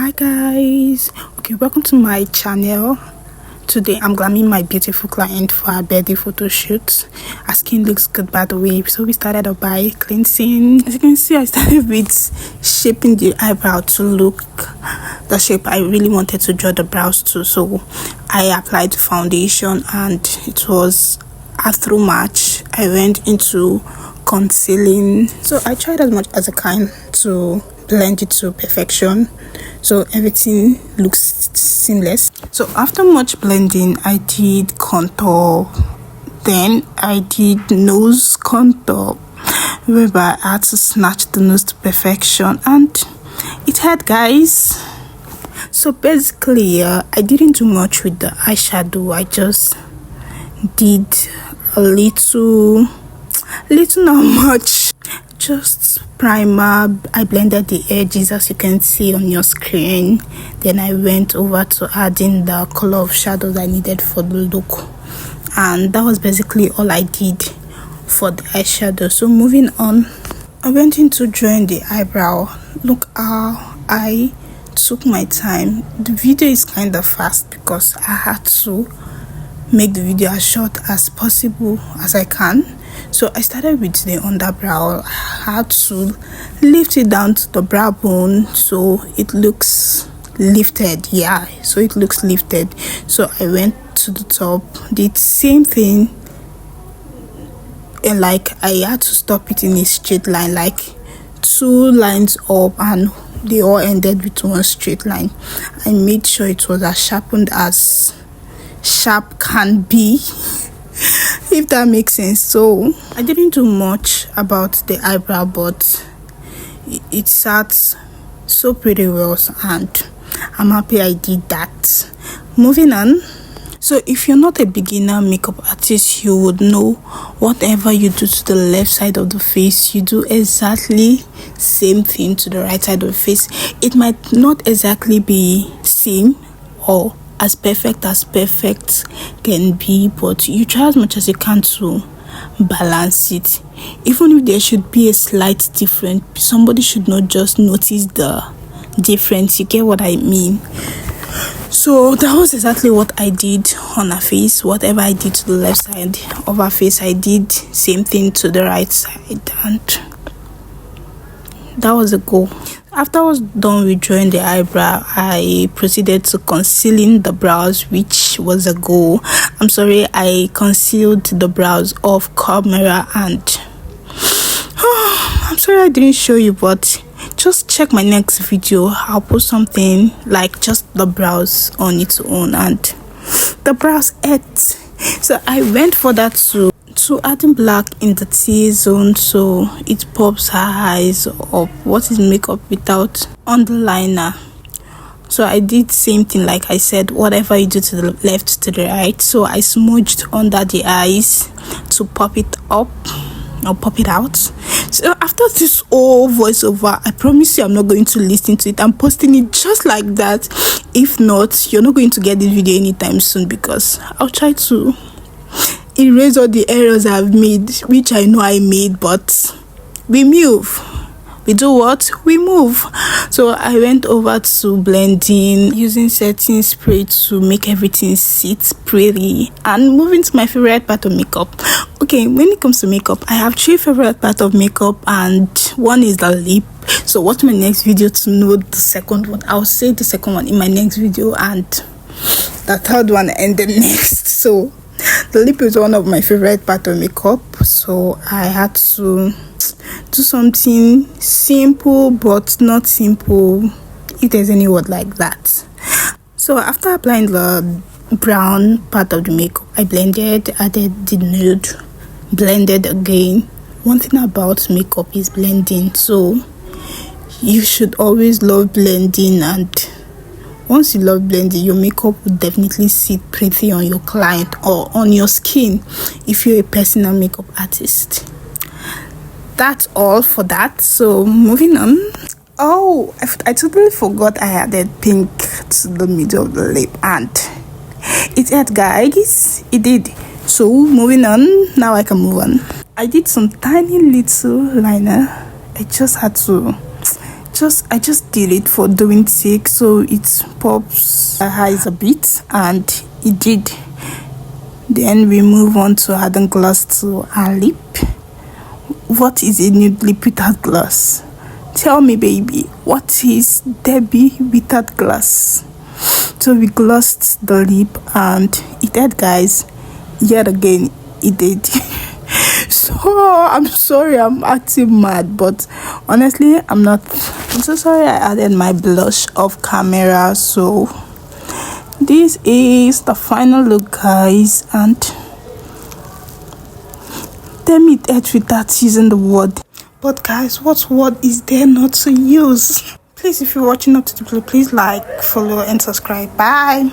Hi guys, okay, welcome to my channel. Today I'm glamming my beautiful client for her birthday photo shoot. Her skin looks good, by the way, so we started off by cleansing. As you can see, I started with shaping the eyebrow to look the shape I really wanted to draw the brows to. So I applied foundation and it was a through match. I went into concealing, so I tried as much as I can to blend it to perfection so everything looks seamless. So after much blending, I did contour, then I did nose contour, whereby I had to snatch the nose to perfection, and it had, guys. So basically I didn't do much with the eyeshadow. I just did a little, not much, just primer. I blended the edges as you can see on your screen, then I went over to adding the color of shadows I needed for the look, and that was basically all I did for the eyeshadow. So moving on, I went into drawing the eyebrow. Look how I took my time. The video is kind of fast because I had to make the video as short as possible as I can. So I started with the underbrow. I had to lift it down to the brow bone so it looks lifted. Yeah, so it looks lifted. So I went to the top, did same thing, and like I had to stop it in a straight line, like two lines up, and they all ended with one straight line. I made sure it was as sharpened as sharp can be, if that makes sense. So I didn't do much about the eyebrow, but it sat so pretty well, and I'm happy I did that. Moving on, so if you're not a beginner makeup artist, you would know whatever you do to the left side of the face, you do exactly same thing to the right side of the face. It might not exactly be same or as perfect can be, but you try as much as you can to balance it. Even if there should be a slight difference, somebody should not just notice the difference. You get what I mean? So that was exactly what I did on her face. Whatever I did to the left side of her face, I did same thing to the right side, and that was a goal. After I was done with drawing the eyebrow, I proceeded to concealing the brows, which was a goal. I'm sorry, I concealed the brows off camera, and I'm sorry I didn't show you, but just check my next video. I'll put something like just the brows on its own, and the brows ate. So I went for that too. So adding black in the T-zone so it pops her eyes up. What is makeup without underliner? So I did same thing, like I said, whatever you do to the left to the right. So I smudged under the eyes to pop it up or pop it out. So after this whole voiceover, I promise you I'm not going to listen to it. I'm posting it just like that. If not, you're not going to get this video anytime soon, because I'll try to erase all the errors I've made, which I know I made, but we move. We do what? We move. So I went over to blending using setting spray to make everything sit pretty, and moving to my favorite part of makeup. Okay, when it comes to makeup, I have three favorite parts of makeup, and one is the lip. So watch my next video to know the second one. I'll say the second one in my next video, and the third one and the next. So the lip is one of my favorite part of makeup, so I had to do something simple but not simple, if there's any word like that. So after applying the brown part of the makeup, I blended, added the nude, blended again. One thing about makeup is blending, so you should always love blending, and once you love blending, your makeup will definitely sit pretty on your client or on your skin if you're a personal makeup artist. That's all for that. So moving on. Oh, I totally forgot I added pink to the middle of the lip, and it had, guys. It did. So moving on. Now I can move on. I did some tiny little liner. I just had to just did it for doing sake, so it pops eyes a bit, and it did. Then we move on to adding gloss to our lip. What is a nude lip without gloss? Tell me, baby, what is Debbie without gloss? So we glossed the lip and it did, guys. Yet again, it did. So I'm sorry I'm acting mad, but honestly I'm not. I'm so sorry I added my blush off camera. So this is the final look, guys, and damn it, edge without using the word. But guys, what word is there not to use? Please, if you're watching up to the video, please like, follow and subscribe. Bye.